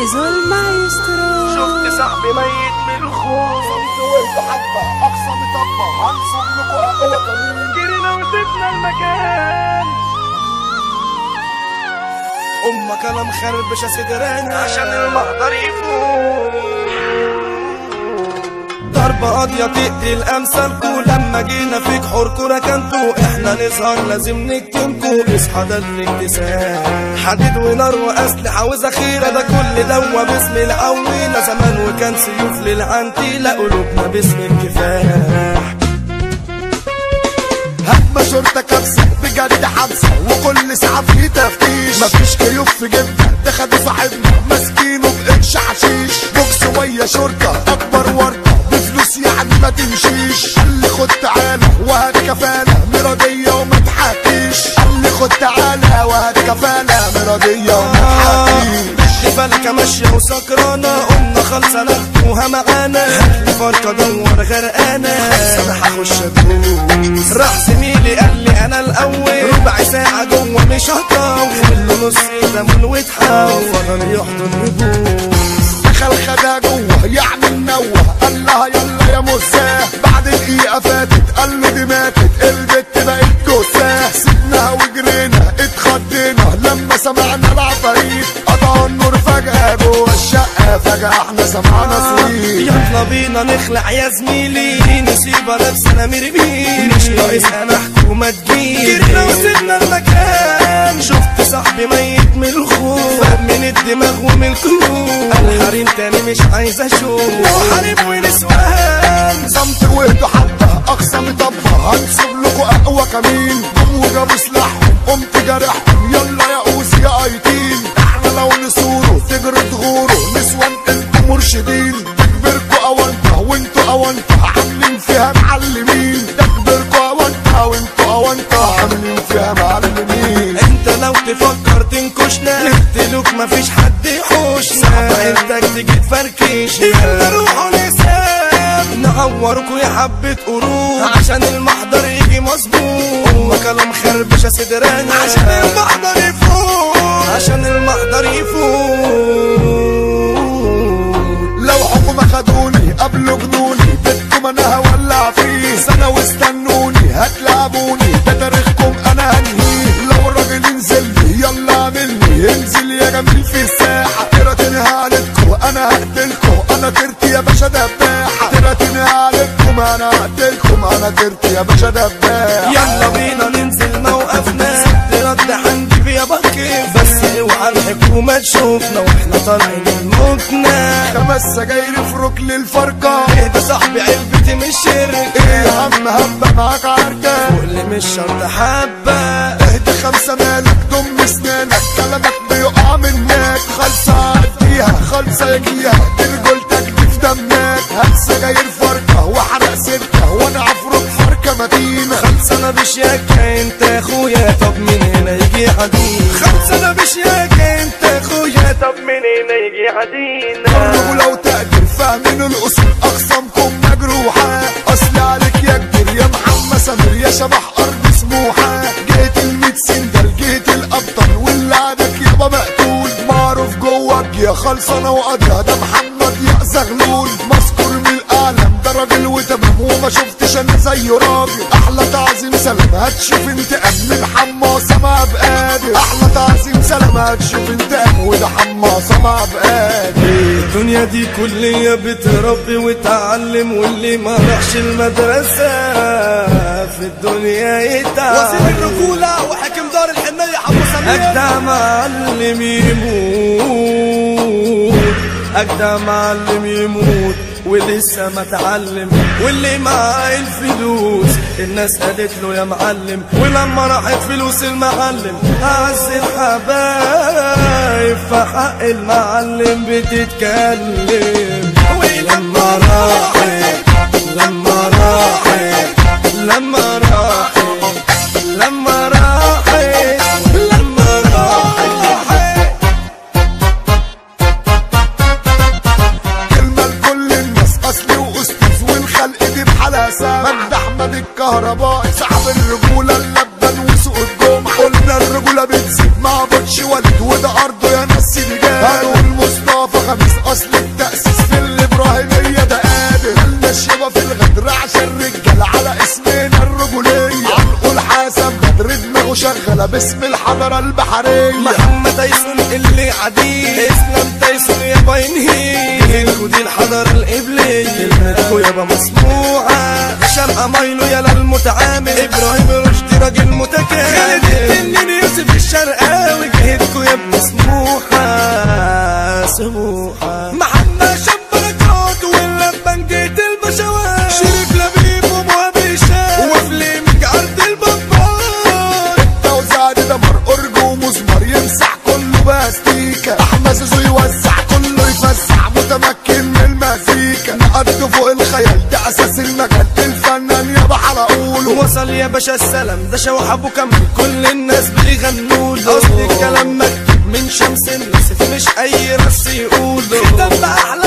زيزو المايسترو. شفت صاحبي ميت من الخوف، صمت وهدى حبة أقصى مطبة هنصب لكم أقوى قانون. جرينا وسبنا المكان. أمك أنا مخربشة صدرنا عشان المحضر يفوق. ضربة قاضية تقتل أمثالكوا، لما جينا فيك حوركوا ركنتوا، احنا نظهر لازم نكتمكوا، اصحى ده الاكتساب. حديد ونار وأسلحة وذخيرة، ده كل دوا باسم العويلة، زمان وكان سيوف للعنتيلة، قلوبنا باسم الكفاح. هجمة شرطة كبسة بجد حبسة، وكل ساعة في تفتيش، مفيش كيوف في جبنا، ده خدوا صاحبنا ماسكينه بقرش حشيش. بوكس ويا شرطة أكبر ورطة بفلوس يعني ما تمشيش. قال لي خد تعالى وهات كفالة مرضية وما تحكيش. قال لي خد تعالى وهات كفالة مرضية وما تحكيش. فلكة ماشية وسكرانة، قمنا خالصة ناخدوها معانا، هاتلي فرقة دور غرقانة، أنا هخش أدوس. راح زميلي قال لي أنا الأول، ربع ساعة جوه مش هطول، له نص ليمون واتحول، فضل يحضن يبوس. دخل خدها جوه يعني منوه، قال لها يلا يا موساه. بعد دقيقة فاتت قال له دي ماتت، البت بقت جثاه. سيبناها وجرينا اتخضينا لما سمعنا العفاريت، قطعوا النور فجأة جوه الشقة، فجأة احنا سمعنا صويت. يلا بينا نخلع يا زميلي، نسيبها لابسة مرمين، مش ناقص انا حكومة تجيلي. جرينا وسيبنا المكان، شفت صاحبي ميت من الخوف، من الدماغ ومن القلوب، الحريم تاني مش عايز اشوف، وحريم ونسوان. صمت وهدى حبة أقصى مطبة هنصب لكم أقوى كمين. قاموا جابوا سلاحهم قمت جارحهم، يلا يا قوس يا أيتين. احنا لو نصوروا تجروا تغوروا، نسوان انتوا مرشدين. تكبركوا أونطة وانتوا أونطة عاملين فيها معلمين. تكبركوا أونطة وانتوا أونطة عاملين فيها معلمين. انت لو تفكر تنكشنا نقتلوك مفيش حد يحوشنا، انتك تيجي تفركش، يلا روحوا نسام نعوركوا يا حبة قروش، عشان المحضر يجي مظبوط. امك انا مخربشة صدرنا عشان المحضر يفوق، عشان المحضر يفوق. لو حكومة خدوني قبلوا جنوني، بدكم انا هولع فيه سنة واستنوني، هتلعبوني ده تاريخكم انا هنهيه. لو الراجل ينزل لي يلا اعملني، انزل يا جميل في الساحة. تراتيني هقلبكم انا هقتلكم، انا كرتي يا باشا دباحة. تراتيني هقلبكم انا هقتلكم، انا كرتي يا باشا دباحة. يلا بينا ننزل موقفنا، ست رد هنجيب يا بكيف، بس اوعى الحكومة تشوفنا واحنا طالعين الموتنا. 5 سجاير في ركن الفرقة، اهدى صاحبي علبتي مش شركة، ايه يا عم هبة معاك عركة، واللي مش شرط حبة. اهدى 5 مالك ضم اسنانك، كلامك بيقع منك. خالصة عديها خالصة يجيها، دي رجولتك دي في دمك. هات سجاير فرقة وحرق سكة، وانا عفرك فرقة متينة. 5 انا بشياكة انت اخويا، طب من هنا يجي عدينا. 5 انا بشياكة انت اخويا، طب من هنا يجي عدينا. ولو تقدر فاهمين الاصول اقسامكم مجروحة، اصل عليك يا كبير يا محمد سمير يا شبح ارض سموحة. جيت الميت سندل جيت الابطال، واللي عادك يابا مقتول. معروف جواك يا خلصانة وقاضية، ده محمد يا زغلول. مذكور من الاعلام ده راجل وتمام، وما شفتش انا زيه راجل. احلى تعظيم سلام هتشوف انتقام من حماصة مع بقادر. احلى تعظيم سلام هتشوف انتقام وده حماصة مع بقادر. الدنيا دي كلية بتربي وتعلم، واللي ما راحش المدرسة في الدنيا يتعلم. وزير الرجولة وحاكم دار الحنية حمو سمير، أجدع معلم يموت، أجدع معلم يموت ولسه ما اتعلم. واللي معاه الفلوس الناس قالت له يا معلم، ولما راحت فلوس المعلم أعز الحبايب، فحق المعلم بتتكلم. ولما راحت لما راحت لما راحت لما راحت لما راحت. كلمة لكل الناس أصلي وأستاذ، والخلق دي بحالها سام. مجد أحمد الكهربائي صاحب الرجولة اللبن وسوق الجمعة. قلنا الرجولة بتزيد مع بطش ولد، وده أرضه يا ناس رجال. هارون مصطفى شغالة باسم الحضارة البحرية. محمد تايسون اللي عديد، اسلام تايسون يابا ينهي، جهلكوا دي الحضارة القبلية، كلمتكوا يابا مسموعة. هشام أمايلو يالا المتعامل، إبراهيم رشدي راجل متكامل، خالد التنين يوسف الشرقاوي، جهلكوا يابا مسموحة سموحة. محمد شبركات واللبان جيت البشوات، شريف لبيب ومواب هشام وفليمك عرض البابار. التوزيع دي دمر أرجو ومزمر يمسح كله باستيكا، أحمد زوزو يوزع كله يفسح متمكن من المزيكا. نقد فوق الخيال ده أساس المجال، الفنان يابا حرقوله. وصل يا باشا السلام ده شوح أبو كمل، كل الناس بيغنوله، أصل الكلام مكتوب من شمس النسف مش أي رص يقوله. ختم بأحلى